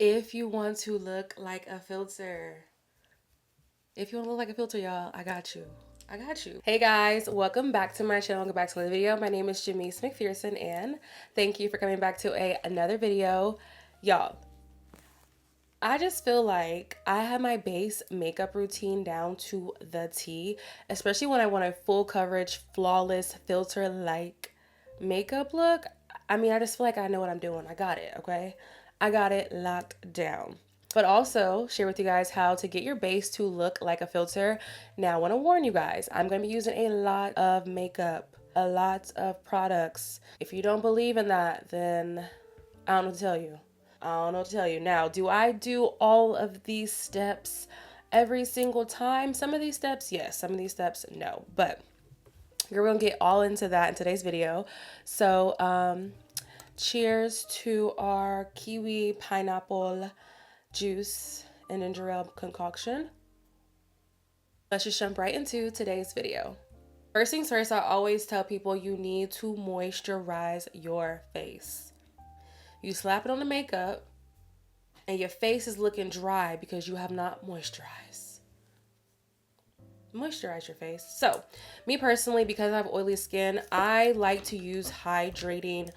If you want to look like a filter, if you want to look like a filter, y'all, I got you. I got you. Hey guys, welcome back to my channel. Welcome back to the video. My name is Janice McPherson, and thank you for coming back to another video. Y'all, I just feel like I have my base makeup routine down to the T, especially when I want a full coverage, flawless, filter-like makeup look. I mean, I just feel like I know what I'm doing. I got it, okay? I got it locked down. But also share with you guys how to get your base to look like a filter. Now, I want to warn you guys, I'm going to be using a lot of makeup, a lot of products. If you don't believe in that, then I don't know what to tell you. I don't know what to tell you. Now, do I do all of these steps every single time? Some of these steps, yes. Some of these steps, no. But we're going to get all into that in today's video. So, cheers to our kiwi pineapple juice and ginger ale concoction. Let's just jump right into today's video. First things first, I always tell people you need to moisturize your face. You slap it on the makeup and your face is looking dry because you have not moisturized. Moisturize your face. So, me personally, because I have oily skin, I like to use hydrating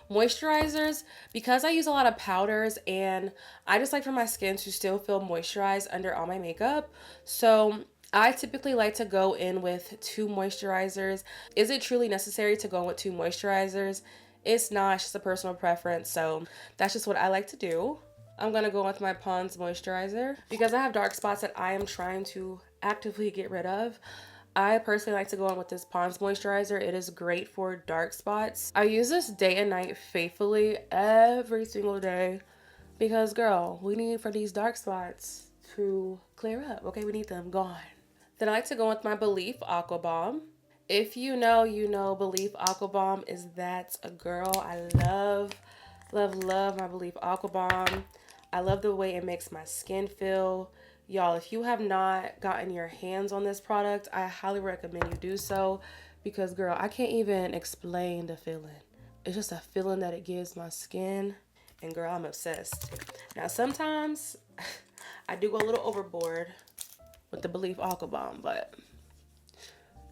moisturizers because I use a lot of powders and I just like for my skin to still feel moisturized under all my makeup. So, I typically like to go in with 2 moisturizers. Is it truly necessary to go in with 2 moisturizers? It's not, it's just a personal preference. So, that's just what I like to do. I'm gonna go with my Pond's moisturizer because I have dark spots that I am trying to actively get rid of. I personally like to go on with this Pond's moisturizer. It is great for dark spots. I use this day and night faithfully every single day because, girl, we need for these dark spots to clear up. Okay, we need them gone. Then I like to go with my Belief Aqua Bomb. If you know, you know Belief Aqua Bomb is that a girl. I love my Belief Aqua Bomb. I love the way it makes my skin feel. Y'all, if you have not gotten your hands on this product, I highly recommend you do so because, girl, I can't even explain the feeling. It's just a feeling that it gives my skin, and girl, I'm obsessed. Now, sometimes I do go a little overboard with the Belief Aqua Bomb, but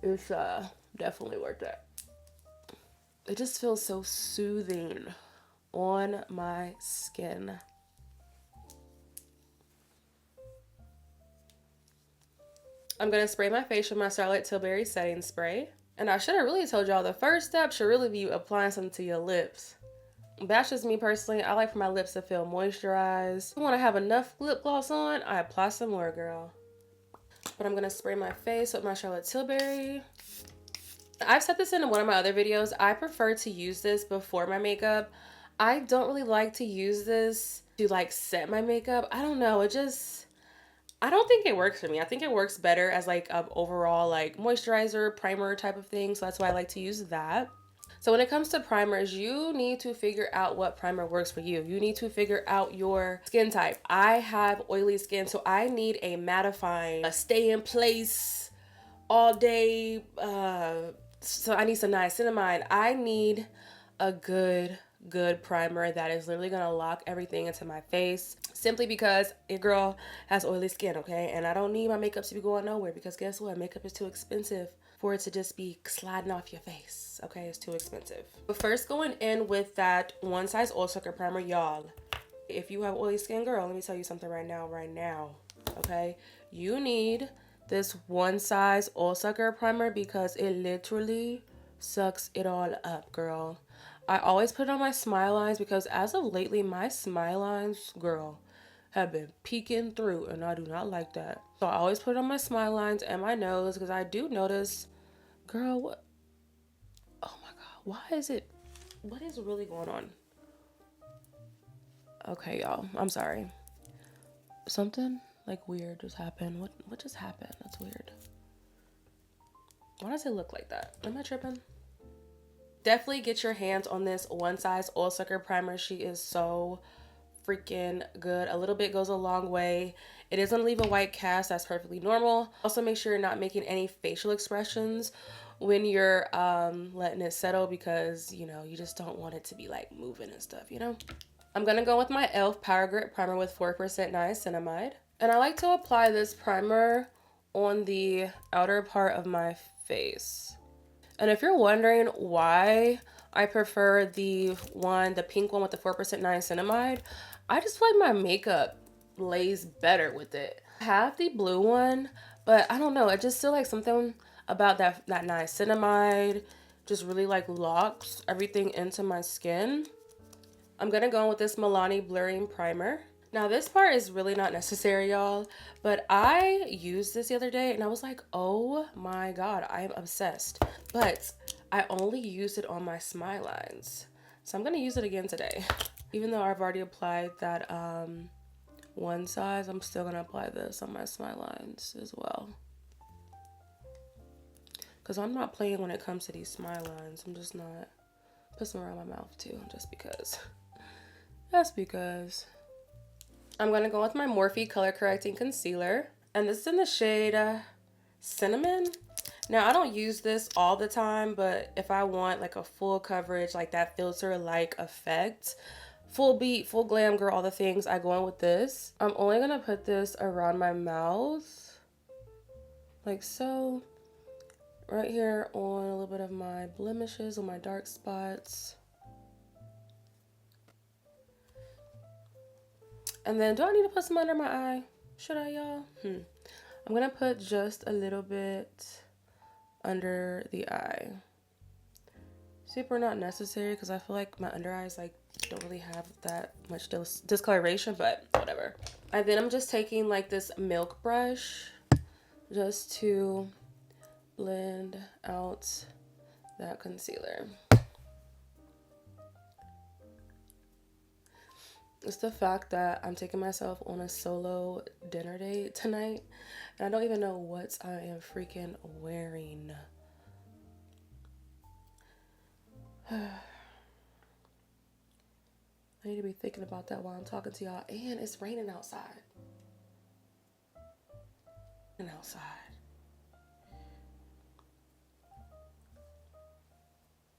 it's definitely worth it. It just feels so soothing on my skin. I'm going to spray my face with my Charlotte Tilbury setting spray. And I should have really told y'all the first step should really be applying something to your lips. That's just me personally. I like for my lips to feel moisturized. When I have enough lip gloss on, I apply some more, girl. But I'm going to spray my face with my Charlotte Tilbury. I've said this in one of my other videos. I prefer to use this before my makeup. I don't really like to use this to like set my makeup. I don't know. I don't think it works for me. I think it works better as like an overall like moisturizer, primer type of thing. So that's why I like to use that. So when it comes to primers, you need to figure out what primer works for you. You need to figure out your skin type. I have oily skin, so I need a mattifying, a stay in place all day. So I need some niacinamide. I need a good primer that is literally gonna lock everything into my face, simply because your girl has oily skin, okay? And I don't need my makeup to be going nowhere because guess what? Makeup is too expensive for it to just be sliding off your face, okay? It's too expensive. But first, going in with that one size oil sucker primer, y'all. If you have oily skin, girl, let me tell you something right now, okay? You need this one size oil sucker primer because it literally sucks it all up, girl. I always put it on my smile lines because as of lately, my smile lines, girl, have been peeking through and I do not like that. So I always put it on my smile lines and my nose because I do notice, girl, what? Oh my God, what is really going on? Okay, y'all, I'm sorry. Something like weird just happened. What just happened? That's weird. Why does it look like that? Am I tripping? Definitely get your hands on this one size oil sucker primer. She is so freaking good. A little bit goes a long way. It is gonna leave a white cast. That's perfectly normal. Also make sure you're not making any facial expressions when you're letting it settle because, you know, you just don't want it to be like moving and stuff, you know? I'm gonna go with my e.l.f. Power Grip Primer with 4% niacinamide. And I like to apply this primer on the outer part of my face. And if you're wondering why I prefer the pink one with the 4% niacinamide, I just feel like my makeup lays better with it. I have the blue one, but I don't know, I just feel like something about that niacinamide just really like locks everything into my skin. I'm gonna go in with this Milani Blurring Primer. Now this part is really not necessary, y'all, but I used this the other day and I was like, oh my god, I am obsessed. But I only used it on my smile lines, so I'm gonna use it again today. Even though I've already applied that one size, I'm still gonna apply this on my smile lines as well, because I'm not playing when it comes to these smile lines. I'm just not. Put some around my mouth too, just because. Just because. I'm gonna go with my Morphe Color Correcting Concealer, and this is in the shade Cinnamon. Now I don't use this all the time, but if I want like a full coverage, like that filter like effect, full beat, full glam girl, all the things, I go in with this. I'm only gonna put this around my mouth, like so, right here on a little bit of my blemishes, on my dark spots. And then, do I need to put some under my eye? Should I, y'all? I'm gonna put just a little bit under the eye. Super not necessary, because I feel like my under eyes like don't really have that much discoloration, but whatever. And then I'm just taking like this milk brush just to blend out that concealer. It's the fact that I'm taking myself on a solo dinner date tonight, and I don't even know what I am freaking wearing. I need to be thinking about that while I'm talking to y'all. And it's raining outside.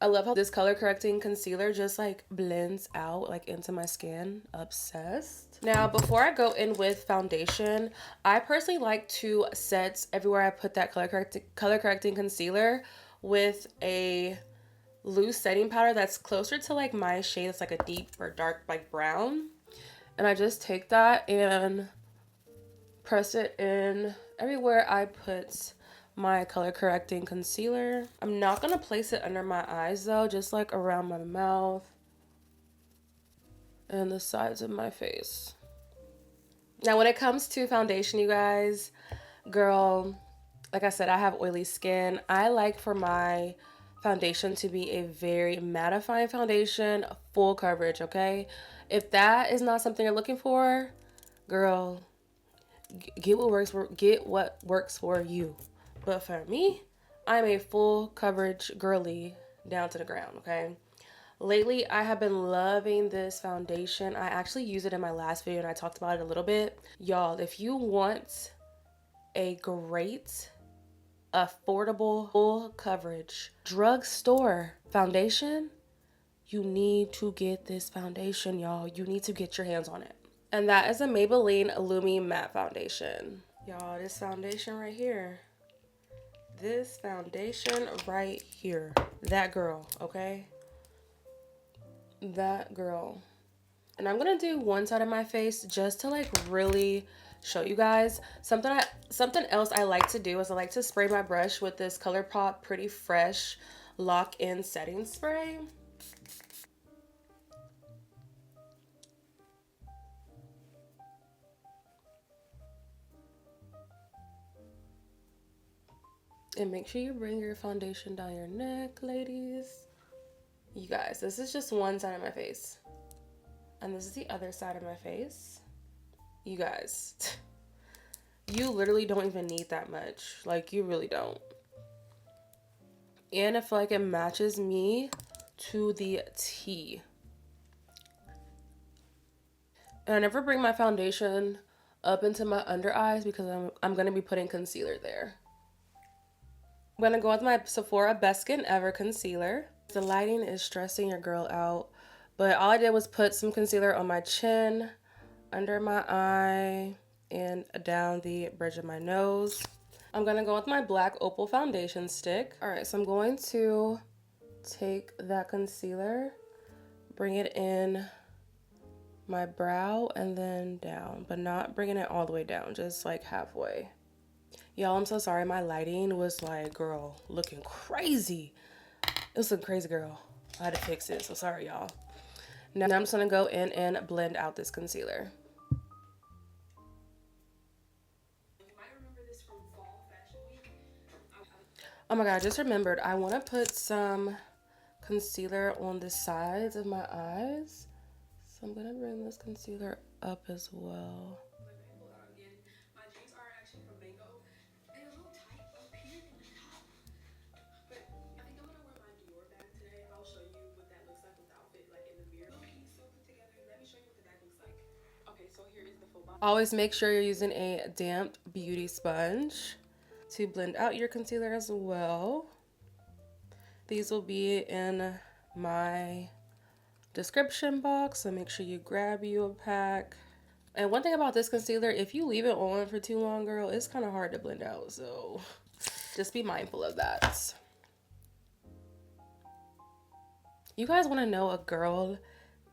I love how this color correcting concealer just like blends out like into my skin. Obsessed. Now, before I go in with foundation, I personally like to set everywhere I put that color correcting concealer with a loose setting powder that's closer to like my shade. It's like a deep or dark like brown. And I just take that and press it in everywhere I put my color correcting concealer. I'm not gonna place it under my eyes though, just like around my mouth and the sides of my face. Now when it comes to foundation, you guys, girl, like I said, I have oily skin. I like for my foundation to be a very mattifying foundation, full coverage, okay? If that is not something you're looking for, girl, get what works for you. But for me, I'm a full coverage girly down to the ground, okay? Lately, I have been loving this foundation. I actually used it in my last video and I talked about it a little bit. Y'all, if you want a great, affordable, full coverage drugstore foundation, you need to get this foundation, y'all. You need to get your hands on it. And that is a Maybelline Lumi Matte Foundation. Y'all, this foundation right here. This foundation right here. That girl, okay? That girl. And I'm gonna do one side of my face just to like really show you guys. Something else I like to do is I like to spray my brush with this ColourPop Pretty Fresh Lock-In Setting Spray. And make sure you bring your foundation down your neck, ladies. You guys, this is just one side of my face. And this is the other side of my face. You guys, you literally don't even need that much. Like, you really don't. And I feel like it matches me to the T. And I never bring my foundation up into my under eyes because I'm going to be putting concealer there. I'm going to go with my Sephora Best Skin Ever Concealer. The lighting is stressing your girl out, But all I did was put some concealer on my chin, under my eye, and down the bridge of my nose. I'm gonna go with my black opal foundation stick. All right, so I'm going to take that concealer, bring it in my brow and then down, but not bringing it all the way down, just like halfway. Y'all, I'm so sorry. My lighting was like, girl, looking crazy. It was looking crazy, girl. I had to fix it, so sorry, y'all. Now I'm just gonna go in and blend out this concealer. Oh my god, I just remembered. I want to put some concealer on the sides of my eyes. So I'm gonna bring this concealer up as well. My jeans are actually from Mango. They're a little tight up here in the top. But I think I'm gonna wear my Dior bag today. I'll show you what that looks like with the outfit, like in the mirror. Okay, so put together. Let me show you what the bag looks like. Okay, so here is the full bottle. Always make sure you're using a damp beauty sponge to blend out your concealer as well. These will be in my description box, so make sure you grab you a pack. And one thing about this concealer, if you leave it on for too long, girl, it's kind of hard to blend out, so just be mindful of that. You guys want to know a girl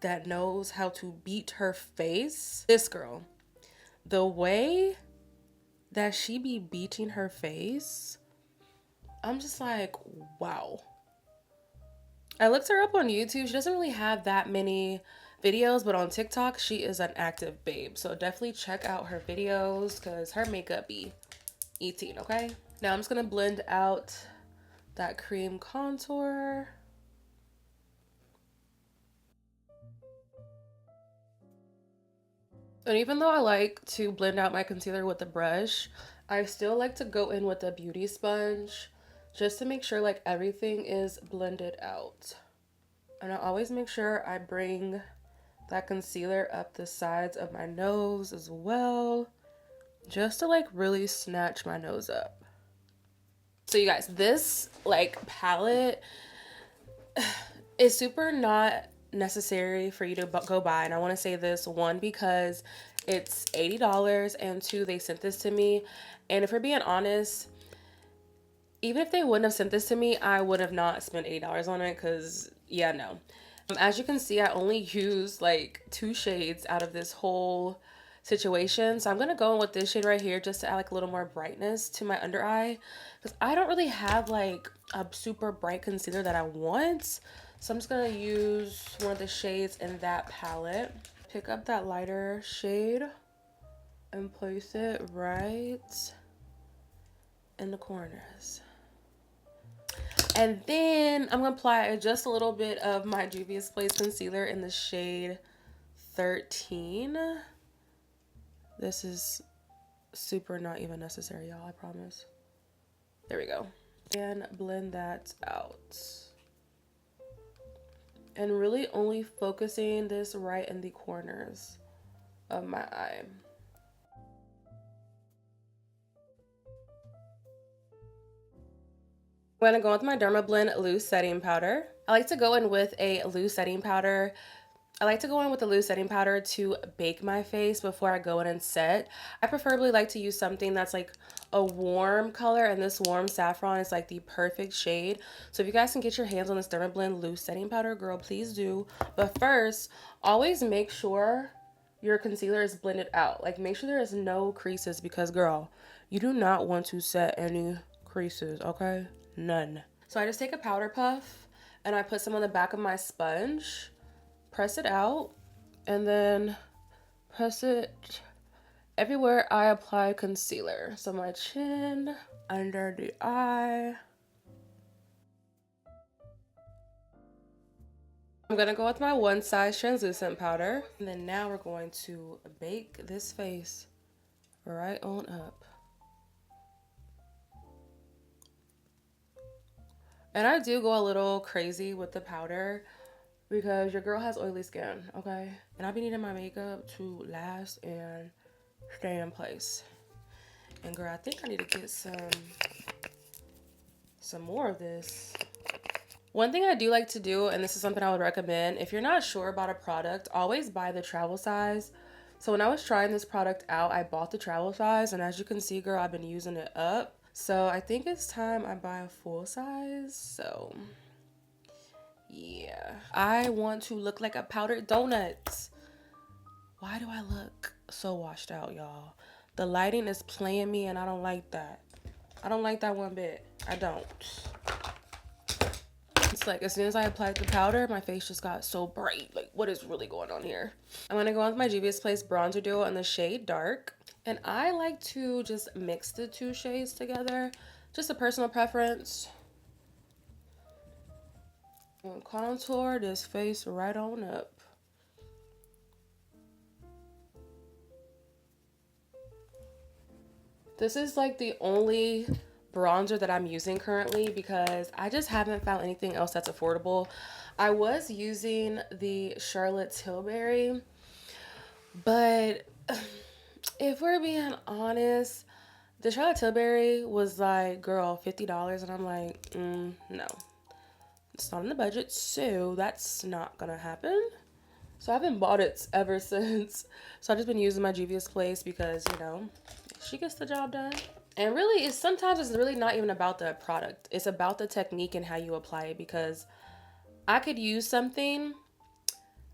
that knows how to beat her face? This girl, the way that she be beating her face, I'm just like, wow. I looked her up on YouTube. She doesn't really have that many videos, but on TikTok, she is an active babe. So definitely check out her videos because her makeup be eating, okay? Now I'm just going to blend out that cream contour. And even though I like to blend out my concealer with a brush, I still like to go in with a beauty sponge just to make sure like everything is blended out. And I always make sure I bring that concealer up the sides of my nose as well, just to like really snatch my nose up. So you guys, this like palette is super not necessary for you to go buy. And I want to say this, one, because it's $80, and two, they sent this to me. And if we're being honest, even if they wouldn't have sent this to me, I would have not spent $80 on it because, yeah, no. As you can see, I only used like 2 shades out of this whole situation. So I'm going to go in with this shade right here just to add like a little more brightness to my under eye. Because I don't really have like a super bright concealer that I want. So I'm just going to use one of the shades in that palette. Pick up that lighter shade and place it right in the corners. And then I'm going to apply just a little bit of my Juvia's Place concealer in the shade 13. This is super not even necessary, y'all, I promise. There we go. And blend that out. And really only focusing this right in the corners of my eye. I'm going to go with my dermablend loose setting powder. I like to go in with a loose setting powder. I like to go in with a loose setting powder to bake my face before I go in and set. I preferably like to use something that's like a warm color, and this warm saffron is like the perfect shade. So if you guys can get your hands on this dermablend loose setting powder, girl, please do. But first, always make sure your concealer is blended out. Like, make sure there is no creases because, girl, you do not want to set any creases, okay? None. So I just take a powder puff and I put some on the back of my sponge, press it out, and then press it everywhere I apply concealer. So my chin, under the eye. I'm gonna go with my One Size translucent powder. And then now we're going to bake this face right on up. And I do go a little crazy with the powder because your girl has oily skin, okay? And I've been needing my makeup to last and stay in place. And girl, I think I need to get some more of this One thing I do like to do, and this is something I would recommend, if you're not sure about a product, always buy the travel size. So when I was trying this product out, I bought the travel size, and as you can see, girl, I've been using it up. So I think it's time I buy a full size. So yeah, I want to look like a powdered donut. Why do I look so washed out, y'all? The lighting is playing me, and I don't like that. I don't like that one bit. I don't. It's like as soon as I applied the powder, my face just got so bright. Like, what is really going on here? I'm gonna go on with my Juvia's Place bronzer duo in the shade Dark. And I like to just mix the two shades together. Just a personal preference. And contour this face right on up. This is like the only bronzer that I'm using currently because I just haven't found anything else that's affordable. I was using the Charlotte Tilbury, but if we're being honest, the Charlotte Tilbury was like, girl, $50, and I'm like, no, it's not in the budget, so that's not gonna happen. So I haven't bought it ever since. So I've just been using my Juvia's Place because, you know, she gets the job done. And really, sometimes it's really not even about the product. It's about the technique and how you apply it, because I could use something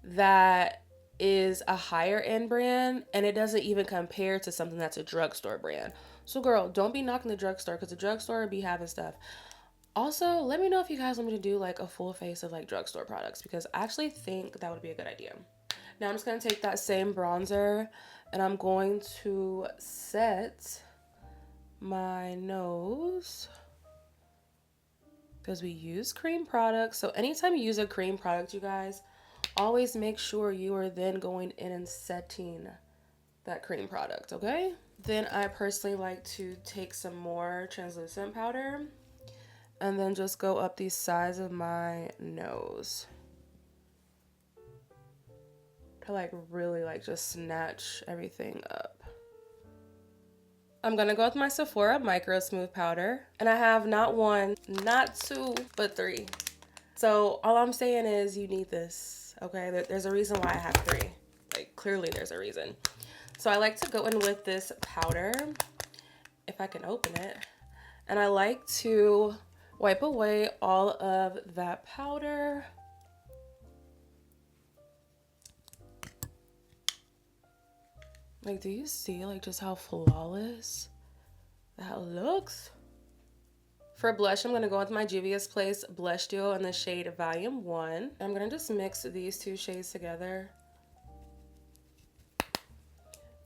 that is a higher end brand and it doesn't even compare to something that's a drugstore brand. So girl, don't be knocking the drugstore, because the drugstore be having stuff. Also, let me know if you guys want me to do like a full face of like drugstore products, because I actually think that would be a good idea. Now I'm just going to take that same bronzer and I'm going to set my nose, because we use cream products. So anytime you use a cream product, you guys, always make sure you are then going in and setting that cream product, okay? Then I personally like to take some more translucent powder and then just go up the sides of my nose to like really like just snatch everything up. I'm gonna go with my Sephora microsmooth powder, and I have not one, not two, but three. So all I'm saying is you need this, okay? There's a reason why I have three. Like, clearly there's a reason. So I like to go in with this powder, if I can open it, and I like to wipe away all of that powder. Like, do you see like just how flawless that looks? For blush, I'm gonna go with my Juvia's Place blush duo in the shade Volume 1. I'm gonna just mix these two shades together.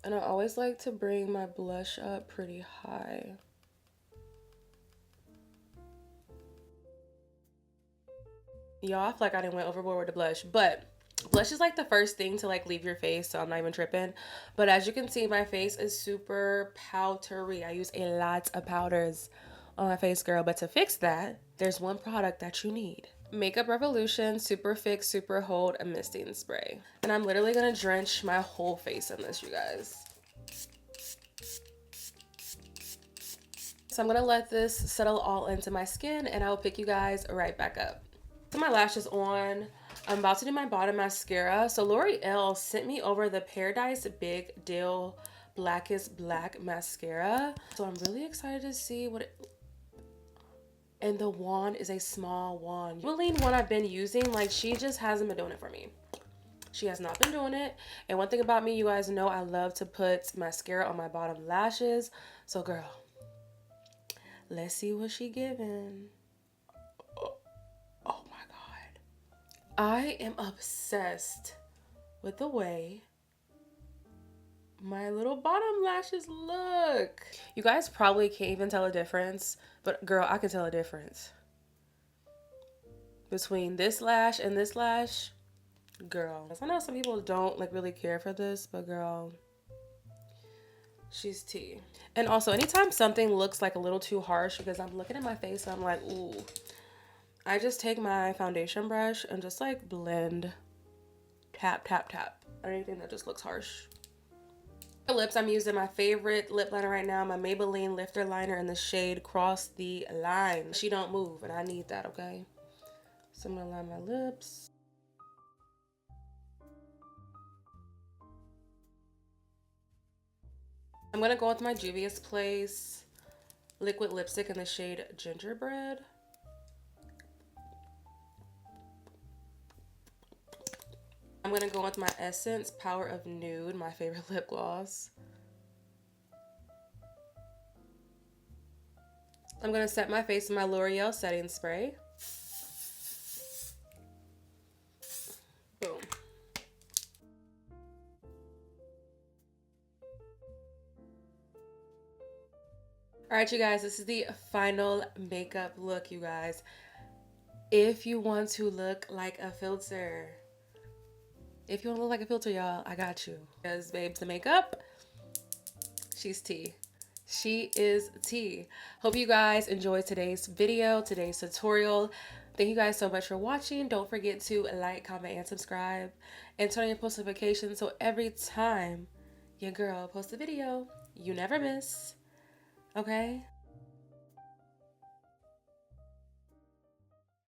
And I always like to bring my blush up pretty high. Y'all, I feel like I didn't went overboard with the blush, but blush is like the first thing to like leave your face, so I'm not even tripping. But as you can see, my face is super powdery. I use a lot of powders on my face, girl. But to fix that, there's one product that you need. Makeup Revolution Superfix Super Hold a Misting Spray. And I'm literally gonna drench my whole face in this, you guys. So I'm gonna let this settle all into my skin, and I will pick you guys right back up. So my lashes on. I'm about to do my bottom mascara. So L'Oreal sent me over the Paradise Big Deal Blackest Black mascara. So I'm really excited to see what it... And the wand is a small wand. Maybelline one I've been using, like, she just hasn't been doing it for me. She has not been doing it. And one thing about me, you guys know I love to put mascara on my bottom lashes. So girl, let's see what she giving. I am obsessed with the way my little bottom lashes look. You guys probably can't even tell a difference, but girl, I can tell a difference. Between this lash and this lash, girl. I know some people don't like really care for this, but girl, she's tea. And also, anytime something looks like a little too harsh, because I'm looking at my face and I'm like, ooh, I just take my foundation brush and just like blend, tap, tap, tap, anything that just looks harsh. For lips, I'm using my favorite lip liner right now, my Maybelline Lifter Liner in the shade Cross the Line. She don't move, and I need that, okay? So I'm gonna line my lips. I'm gonna go with my Juvia's Place liquid lipstick in the shade Gingerbread. I'm gonna go with my Essence Power of Nude, my favorite lip gloss. I'm gonna set my face with my L'Oreal setting spray. Boom. All right, you guys, this is the final makeup look, you guys. If you want to look like a filter, y'all, I got you. Because, babes, the makeup, she's tea. She is tea. Hope you guys enjoyed today's video, today's tutorial. Thank you guys so much for watching. Don't forget to like, comment, and subscribe. And turn on your post notifications so every time your girl posts a video, you never miss. Okay?